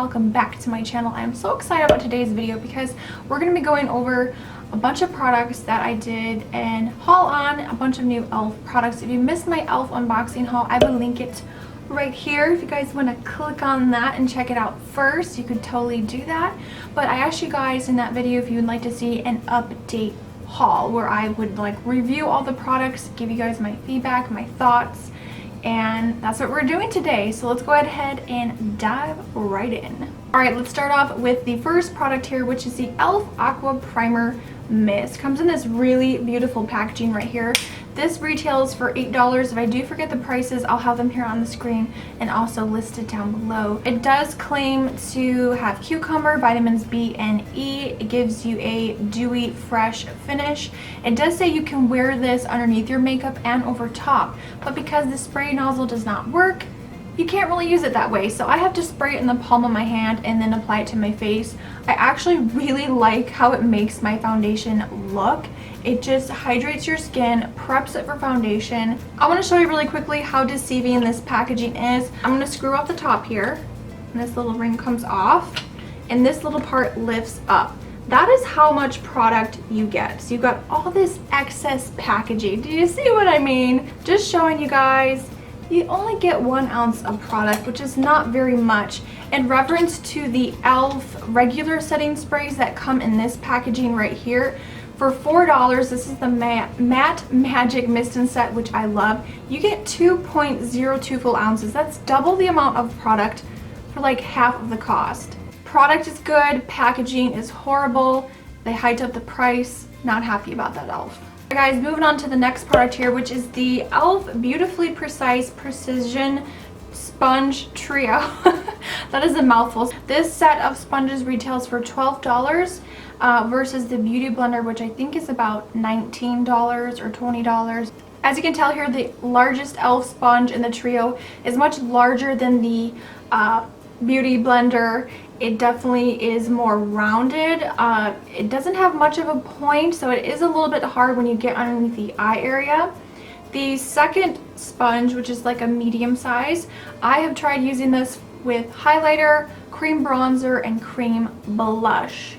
welcome back to my channel. I am so excited about today's video because we're going to be going over a bunch of products that I did and haul on a bunch of new e.l.f. products. If you missed my e.l.f. unboxing haul, I will link it right here. If you guys want to click on that and check it out first, you could totally do that. But I asked you guys in that video if you would like to see an update haul where I would like review all the products, give you guys my feedback, my thoughts, and that's what we're doing today. So let's go ahead and dive right in. Alright, let's start off with the first product here, which is the e.l.f. Aqua Primer Mist. Comes in this really beautiful packaging right here. This retails for $8. If I do forget the prices, I'll have them here on the screen and also listed down below. It does claim to have cucumber, vitamins B and E. It gives you a dewy, fresh finish. It does say you can wear this underneath your makeup and over top, but because the spray nozzle does not work, you can't really use it that way. So I have to spray it in the palm of my hand and then apply it to my face. I actually really like how it makes my foundation look. It just hydrates your skin, preps it for foundation. I want to show you really quickly how deceiving this packaging is. I'm going to screw off the top here, and this little ring comes off, and this little part lifts up. That is how much product you get. So you got all this excess packaging. Do you see what I mean? Just showing you guys, you only get 1 ounce of product, which is not very much. In reference to the e.l.f. regular setting sprays that come in this packaging right here, for $4, this is the Matte Magic Mist and Set, which I love. You get 2.02 full ounces. That's double the amount of product for like half of the cost. Product is good, packaging is horrible. They hiked up the price. Not happy about that, e.l.f. Alright guys, moving on to the next product here, which is the e.l.f. Beautifully Precise Precision Sponge Trio. That is a mouthful. This set of sponges retails for $12 versus the Beauty Blender, which I think is about $19 or $20. As you can tell here, the largest e.l.f. sponge in the trio is much larger than the Beauty Blender. It definitely is more rounded. It doesn't have much of a point, so it is a little bit hard when you get underneath the eye area. The second sponge, which is like a medium size, I have tried using this with highlighter, cream bronzer, and cream blush.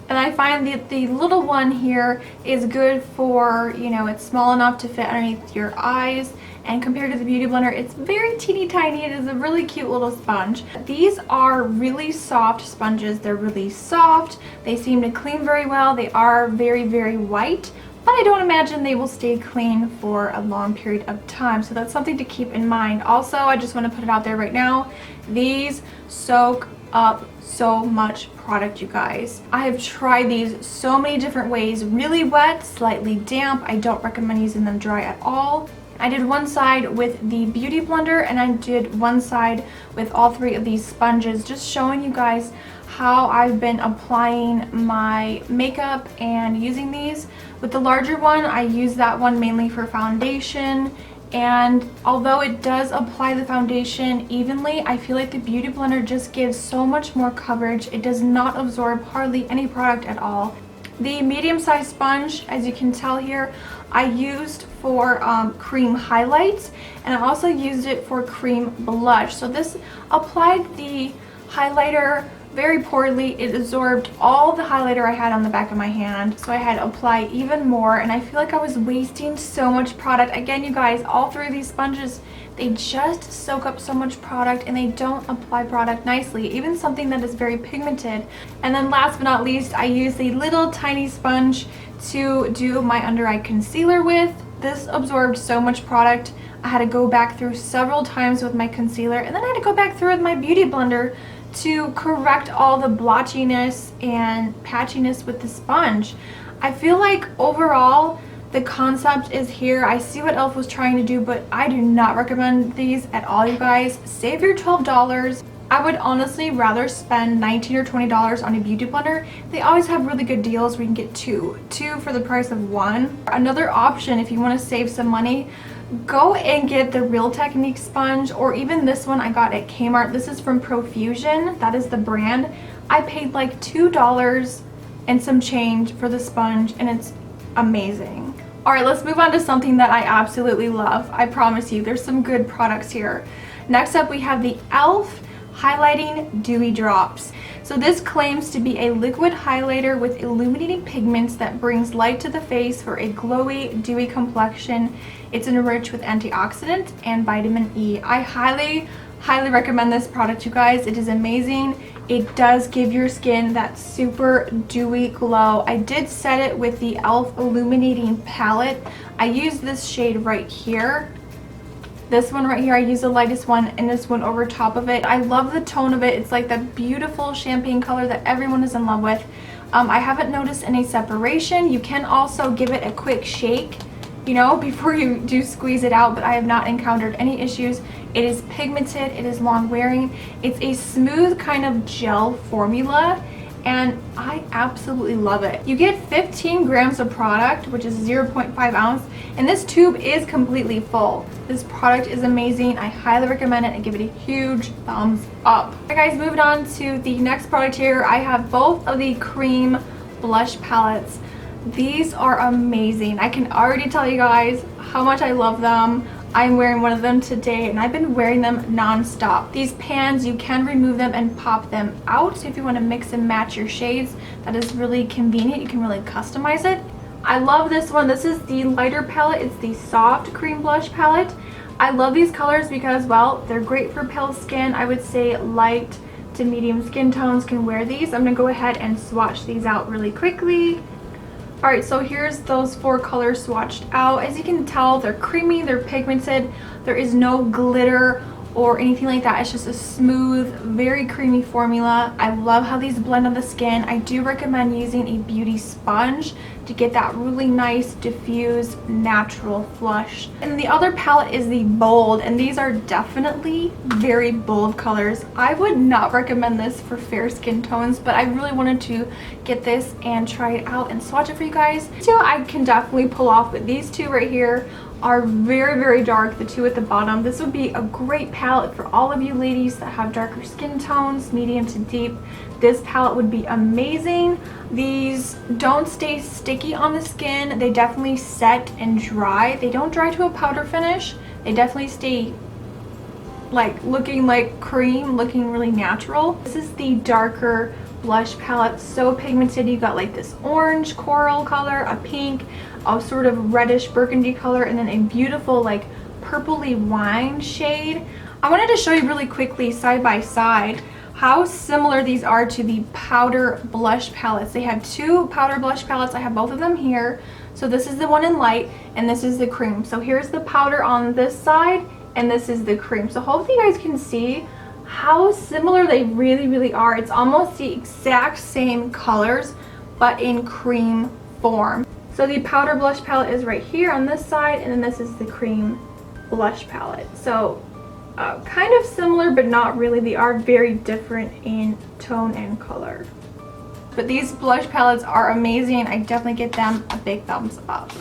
And I find that the little one here is good for, you know, it's small enough to fit underneath your eyes. And compared to the Beauty Blender, it's very teeny tiny. It is a really cute little sponge. These are really soft sponges. They're really soft. They seem to clean very well. They are very, very white, but I don't imagine they will stay clean for a long period of time. So that's something to keep in mind. Also, I just want to put it out there right now. These soak up so much product, you guys. I have tried these so many different ways. Really wet, slightly damp. I don't recommend using them dry at all. I did one side with the Beauty Blender and I did one side with all 3 of these sponges, just showing you guys how I've been applying my makeup and using these. With the larger one, I use that one mainly for foundation, and although it does apply the foundation evenly, I feel like the Beauty Blender just gives so much more coverage. It does not absorb hardly any product at all. The medium-sized sponge, as you can tell here, I used for cream highlights, and I also used it for cream blush. So this applied the highlighter very poorly. It absorbed all the highlighter I had on the back of my hand, so I had to apply even more, and I feel like I was wasting so much product. Again, you guys, all 3 of these sponges, they just soak up so much product and they don't apply product nicely, even something that is very pigmented. And then last but not least, I used a little tiny sponge to do my under eye concealer with. This absorbed so much product. I had to go back through several times with my concealer, and then I had to go back through with my Beauty Blender to correct all the blotchiness and patchiness with the sponge. I feel like overall the concept is here. I see what e.l.f. was trying to do, but I do not recommend these at all, you guys. Save your $12. I would honestly rather spend $19 or $20 on a Beauty Blender. They always have really good deals where you can get two for the price of 1. Another option, if you want to save some money, go and get the Real Technique sponge, or even this one I got at Kmart. This is from Profusion. That is the brand. I paid like $2 and some change for the sponge, and it's amazing. Alright, let's move on to something that I absolutely love. I promise you, there's some good products here. Next up, we have the e.l.f. Highlighting Dewy Drops. So this claims to be a liquid highlighter with illuminating pigments that brings light to the face for a glowy, dewy complexion. It's enriched with antioxidant and vitamin E. I highly recommend this product, you guys. It is amazing. It does give your skin that super dewy glow. I did set it with the e.l.f. Illuminating Palette. I used this shade right here. This one right here, I use the lightest one, and this one over top of it. I love the tone of it. It's like that beautiful champagne color that everyone is in love with. I haven't noticed any separation. You can also give it a quick shake, you know, before you do squeeze it out, but I have not encountered any issues. It is pigmented, it is long wearing. It's a smooth kind of gel formula, and I absolutely love it. You get 15 grams of product, which is 0.5 ounce, and this tube is completely full. This product is amazing. I highly recommend it and give it a huge thumbs up. Alright guys, moving on to the next product here. I have both of the cream blush palettes. These are amazing. I can already tell you guys how much I love them. I'm wearing one of them today, and I've been wearing them non-stop. These pans, you can remove them and pop them out. So if you want to mix and match your shades, that is really convenient. You can really customize it. I love this one. This is the lighter palette. It's the soft cream blush palette. I love these colors because, well, they're great for pale skin. I would say light to medium skin tones can wear these. I'm going to go ahead and swatch these out really quickly. Alright, so here's those 4 colors swatched out. As you can tell, they're creamy, they're pigmented. There is no glitter or anything like that. It's just a smooth, very creamy formula. I love how these blend on the skin. I do recommend using a beauty sponge to get that really nice, diffused, natural flush. And the other palette is the bold, and these are definitely very bold colors. I would not recommend this for fair skin tones, but I really wanted to get this and try it out and swatch it for you guys. So I can definitely pull off, but these two right here are very dark, the two at the bottom. This would be a great palette for all of you ladies that have darker skin tones, medium to deep. This palette would be amazing. These don't stay sticky on the skin. They definitely set and dry. They don't dry to a powder finish. They definitely stay like looking like cream, looking really natural. This is the darker blush palette, so pigmented. You got like this orange coral color, a pink, a sort of reddish burgundy color, and then a beautiful like purpley wine shade. I wanted to show you really quickly side by side how similar these are to the powder blush palettes. They have 2 powder blush palettes. I have both of them here. So this is the one in light, and this is the cream. So here's the powder on this side, and this is the cream. So hopefully you guys can see how similar they really are. It's almost the exact same colors, but in cream form. So the powder blush palette is right here on this side, and then this is the cream blush palette. So kind of similar, but not really. They are very different in tone and color. But these blush palettes are amazing. I definitely give them a big thumbs up.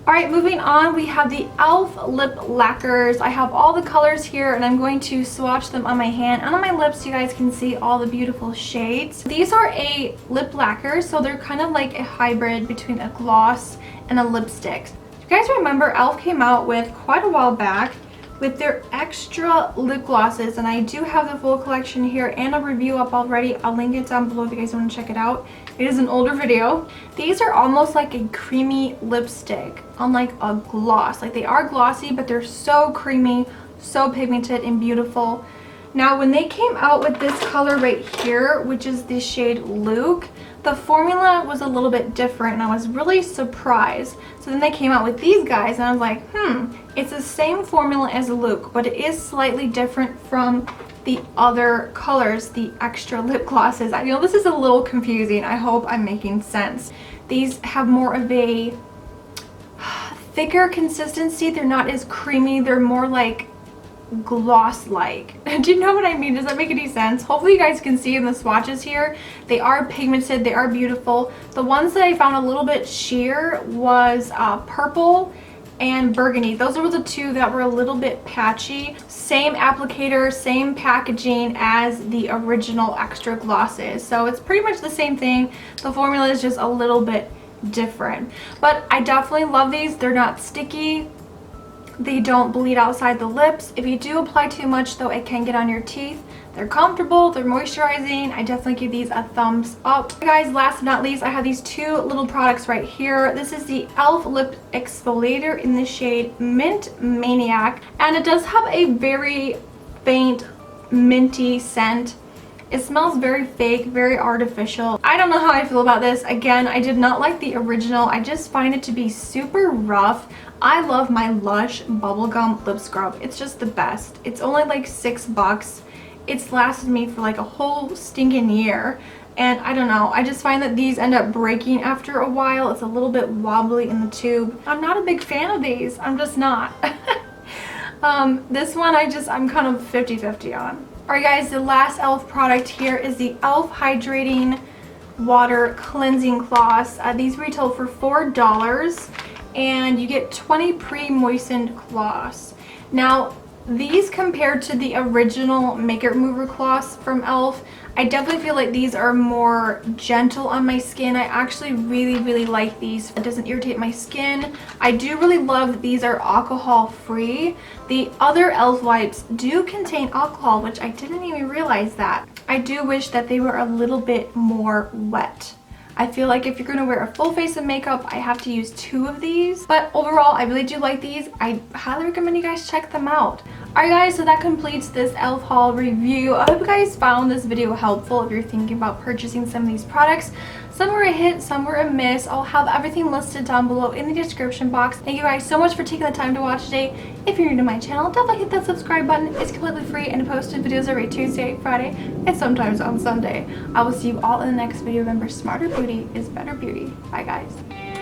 Alright, moving on, we have the e.l.f. lip lacquers. I have all the colors here, and I'm going to swatch them on my hand and on my lips so you guys can see all the beautiful shades. These are a lip lacquer, so they're kind of like a hybrid between a gloss and a lipstick. If you guys remember, e.l.f. came out with quite a while back with their extra lip glosses, and I do have the full collection here and a review up already. I'll link it down below if you guys want to check it out. It is an older video. These are almost like a creamy lipstick, unlike a gloss. Like, they are glossy, but they're so creamy, so pigmented and beautiful. Now, when they came out with this color right here, which is the shade Luke, the formula was a little bit different, and I was really surprised. So then they came out with these guys, and I was like, it's the same formula as Luke, but it is slightly different from the other colors, the extra lip glosses. I know this is a little confusing. I hope I'm making sense. These have more of a thicker consistency. They're not as creamy. They're more like gloss-like. Do you know what I mean? Does that make any sense? Hopefully you guys can see in the swatches here. They are pigmented. They are beautiful. The ones that I found a little bit sheer was purple and burgundy. Those were the 2 that were a little bit patchy. Same applicator, same packaging as the original extra glosses. So it's pretty much the same thing. The formula is just a little bit different. But I definitely love these. They're not sticky. They don't bleed outside the lips. If you do apply too much though, it can get on your teeth. They're comfortable, they're moisturizing. I definitely give these a thumbs up. Guys, last but not least, I have these two little products right here. This is the e.l.f. Lip Exfoliator in the shade Mint Maniac, and it does have a very faint minty scent. It smells very fake, very artificial. I don't know how I feel about this. Again, I did not like the original. I just find it to be super rough. I love my Lush bubblegum lip scrub. It's just the best. It's only like $6. It's lasted me for like a whole stinking year. And I don't know, I just find that these end up breaking after a while. It's a little bit wobbly in the tube. I'm not a big fan of these. I'm just not. This one I'm kind of 50-50 on. Alright guys, the last e.l.f. product here is the e.l.f. Hydrating Water Cleansing Cloths. These retail for $4 and you get 20 pre-moistened cloths. Now, these compared to the original makeup remover cloths from e.l.f., I definitely feel like these are more gentle on my skin. I actually really like these. It doesn't irritate my skin. I do really love that these are alcohol free. The other e.l.f. wipes do contain alcohol, which I didn't even realize that. I do wish that they were a little bit more wet. I feel like if you're going to wear a full face of makeup, I have to use 2 of these. But overall, I really do like these. I highly recommend you guys check them out. Alright guys, so that completes this e.l.f. haul review. I hope you guys found this video helpful if you're thinking about purchasing some of these products. Some were a hit, some were a miss. I'll have everything listed down below in the description box. Thank you guys so much for taking the time to watch today. If you're new to my channel, definitely hit that subscribe button. It's completely free and posted videos every Tuesday, Friday, and sometimes on Sunday. I will see you all in the next video. Remember, smarter beauty is better beauty. Bye guys.